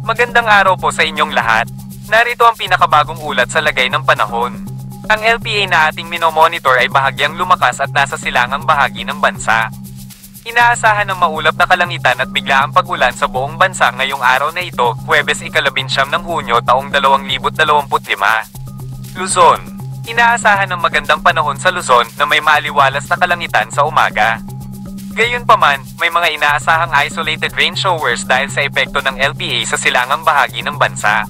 Magandang araw po sa inyong lahat. Narito ang pinakabagong ulat sa lagay ng panahon. Ang LPA na ating minomonitor ay bahagyang lumakas at nasa silangang bahagi ng bansa. Inaasahan ng maulap na kalangitan at biglaang pag-ulan sa buong bansa ngayong araw na ito, Huwebes 19 ng Hunyo taong 2025. Luzon. Inaasahan ng magandang panahon sa Luzon na may maaliwalas na kalangitan sa umaga. Gayunpaman, may mga inaasahang isolated rain showers dahil sa epekto ng LPA sa silangang bahagi ng bansa.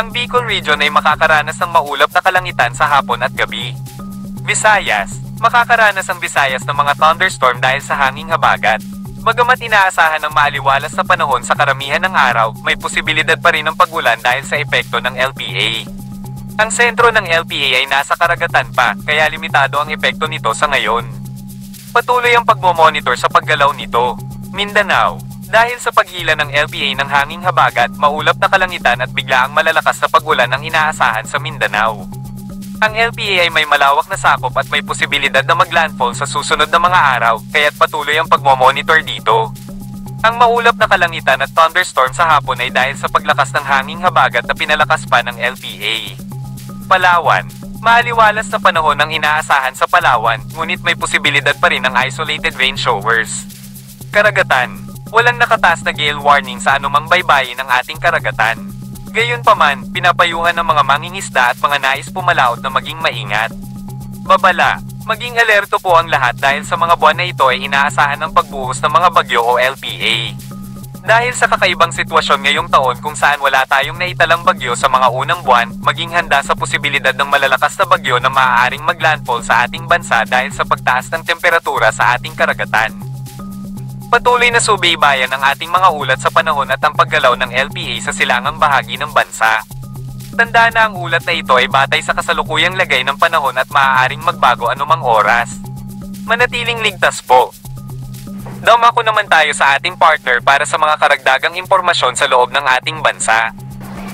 Ang Bicol Region ay makakaranas ng maulap na kalangitan sa hapon at gabi. Visayas. Makakaranas ang Visayas ng mga thunderstorm dahil sa hanging habagat. Bagamat inaasahan ng maaliwalas na panahon sa karamihan ng araw, may posibilidad pa rin ng pag-ulan dahil sa epekto ng LPA. Ang sentro ng LPA ay nasa karagatan pa, kaya limitado ang epekto nito sa ngayon. Patuloy ang pagmomonitor sa paggalaw nito. Mindanao. Dahil sa paghila ng LPA ng hanging habagat, maulap na kalangitan at biglaang malalakas na pag-ulan ang inaasahan sa Mindanao. Ang LPA ay may malawak na sakop at may posibilidad na maglandfall sa susunod na mga araw, kaya't patuloy ang pagmomonitor dito. Ang maulap na kalangitan at thunderstorm sa hapon ay dahil sa paglakas ng hanging habagat na pinalakas pa ng LPA. Palawan. Maaliwalas na panahon ang inaasahan sa Palawan, ngunit may posibilidad pa rin ng isolated rain showers. Karagatan. Walang nakataas na gale warning sa anumang baybayin ng ating karagatan. Gayunpaman, pinapayuhan ng mga mangingisda at mga nais pumalaot na maging maingat. Babala. Maging alerto po ang lahat dahil sa mga buwan na ito ay inaasahan ng pagbuhos ng mga bagyo o LPA. Dahil sa kakaibang sitwasyon ngayong taon kung saan wala tayong naitalang bagyo sa mga unang buwan, maging handa sa posibilidad ng malalakas na bagyo na maaaring maglandfall sa ating bansa dahil sa pagtaas ng temperatura sa ating karagatan. Patuloy na subaybayan ang ating mga ulat sa panahon at ang paggalaw ng LPA sa silangang bahagi ng bansa. Tandaan na ang ulat na ito ay batay sa kasalukuyang lagay ng panahon at maaaring magbago anumang oras. Manatiling ligtas po. Dumako naman tayo sa ating partner para sa mga karagdagang impormasyon sa loob ng ating bansa.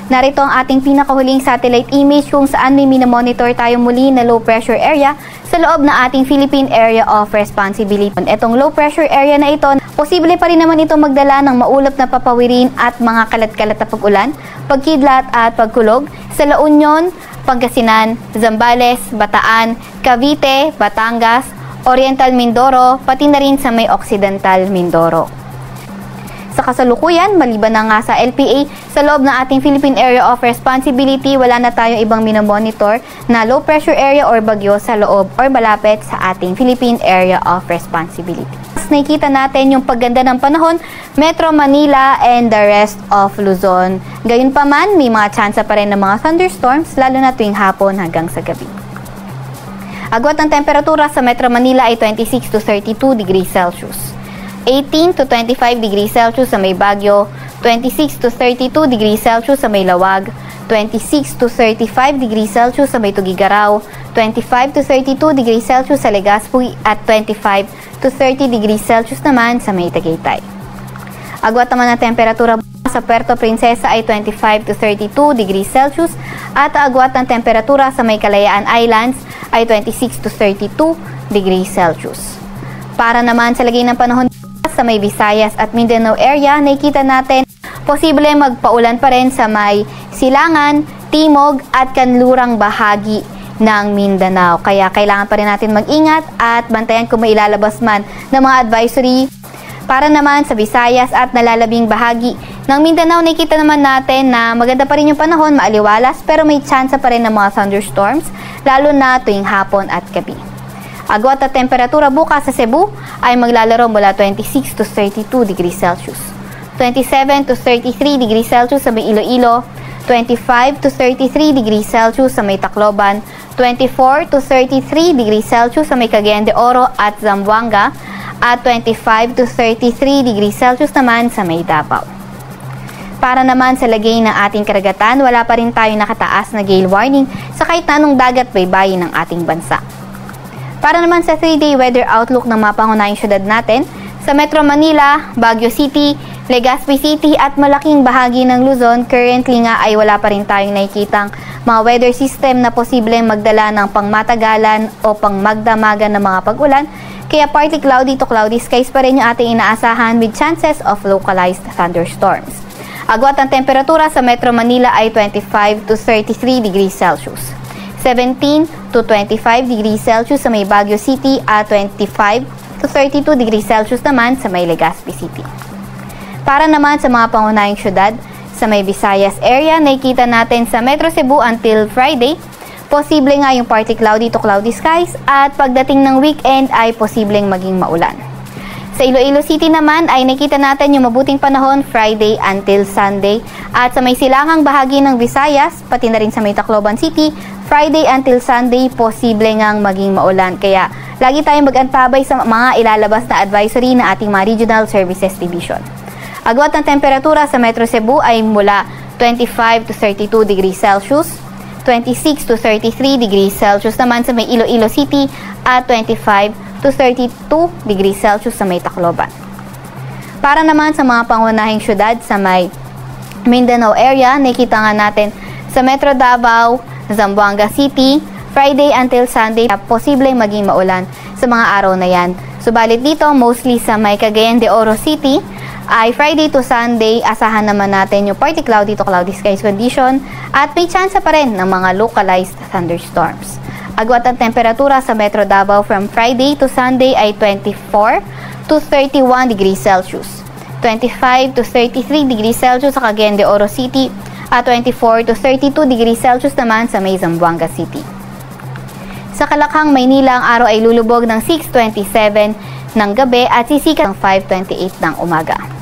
Narito ang ating pinakahuling satellite image kung saan may minomonitor tayo muli na low pressure area sa loob ng ating Philippine Area of Responsibility. Itong low pressure area na ito, posible pa rin naman ito magdala ng maulap na papawirin at mga kalat-kalat na pag-ulan, pagkidlat at pagkulog sa La Union, Pangasinan, Zambales, Bataan, Cavite, Batangas, Oriental Mindoro, pati na rin sa may Occidental Mindoro. Sa kasalukuyan, maliban na nga sa LPA, sa loob ng ating Philippine Area of Responsibility, wala na tayong ibang minomonitor na low pressure area or bagyo sa loob or malapit sa ating Philippine Area of Responsibility. Mas nakikita natin yung pagganda ng panahon, Metro Manila and the rest of Luzon. Gayunpaman, may mga tsansa pa rin ng mga thunderstorms, lalo na tuwing hapon hanggang sa gabi. Agwat ng temperatura sa Metro Manila ay 26 to 32 degrees Celsius. 18 to 25 degrees Celsius sa may Baguio, 26 to 32 degrees Celsius sa may Lawag, 26 to 35 degrees Celsius sa may Tugigaraw, 25 to 32 degrees Celsius sa Legazpi at 25 to 30 degrees Celsius naman sa may Tagaytay. Agwat naman ng temperatura sa Puerto Princesa ay 25 to 32 degrees Celsius at agwat ng temperatura sa may Kalayaan Islands ay 26 to 32 degrees Celsius. Para naman sa lagay ng panahon sa may Visayas at Mindanao area, nakikita natin posible magpaulan pa rin sa may Silangan, Timog at kanlurang bahagi ng Mindanao. Kaya kailangan pa rin natin mag-ingat at bantayan kung may ilalabas man ng mga advisory. Para naman sa Visayas at nalalabing bahagi ng Mindanao, nakikita naman natin na maganda pa rin yung panahon, maaliwalas, pero may tsansa pa rin ng mga thunderstorms, lalo na tuwing hapon at gabi. Agwat at temperatura bukas sa Cebu ay maglalaro mula 26 to 32 degrees Celsius. 27 to 33 degrees Celsius sa may Iloilo, 25 to 33 degrees Celsius sa may Tacloban, 24 to 33 degrees Celsius sa may Cagayan de Oro at Zamboanga, at 25 to 33 degrees Celsius naman sa may Davao. Para naman sa lagay ng ating karagatan, wala pa rin tayong nakataas na gale warning sa kahit na anong dagat baybayin ng ating bansa. Para naman sa 3-day weather outlook ng mga pangunahing syudad natin, sa Metro Manila, Baguio City, Legazpi City at malaking bahagi ng Luzon, currently nga ay wala pa rin tayong nakikitang mga weather system na posibleng magdala ng pangmatagalan o pangmagdamagan ng mga pag-ulan, kaya partly cloudy to cloudy skies pa rin yung ating inaasahan with chances of localized thunderstorms. Agwat ang temperatura sa Metro Manila ay 25 to 33 degrees Celsius. 17 to 25 degrees Celsius sa may Baguio City at 25 to 32 degrees Celsius naman sa may Legazpi City. Para naman sa mga pangunahing syudad, sa may Visayas area, nakikita natin sa Metro Cebu until Friday, posible nga yung partly cloudy to cloudy skies at pagdating ng weekend ay posibleng maging maulan. Sa Iloilo City naman ay nakita natin yung mabuting panahon Friday until Sunday at sa may silangang bahagi ng Visayas, pati na rin sa may Tacloban City, Friday until Sunday posible ngang maging maulan. Kaya lagi tayong mag-antabay sa mga ilalabas na advisory na ating mga Regional Services Division. Agwat ng temperatura sa Metro Cebu ay mula 25 to 32 degrees Celsius, 26 to 33 degrees Celsius naman sa may Iloilo City at 25 to 32 degrees Celsius sa may Tacloban. Para naman sa mga pangunahing syudad sa may Mindanao area, nakita nga natin sa Metro Davao, Zamboanga City, Friday until Sunday, posibleng maging maulan sa mga araw na yan. Subalit dito, mostly sa may Cagayan de Oro City, ay Friday to Sunday, asahan naman natin yung partly cloudy to cloudy skies condition at may chance pa rin ng mga localized thunderstorms. Agwat ang temperatura sa Metro Davao from Friday to Sunday ay 24 to 31 degrees Celsius, 25 to 33 degrees Celsius sa Cagayan de Oro City at 24 to 32 degrees Celsius naman sa may Zamboanga City. Sa Kalakhang, Maynila, ang araw ay lulubog ng 6:27 ng gabi at sisikat ng 5:28 ng umaga.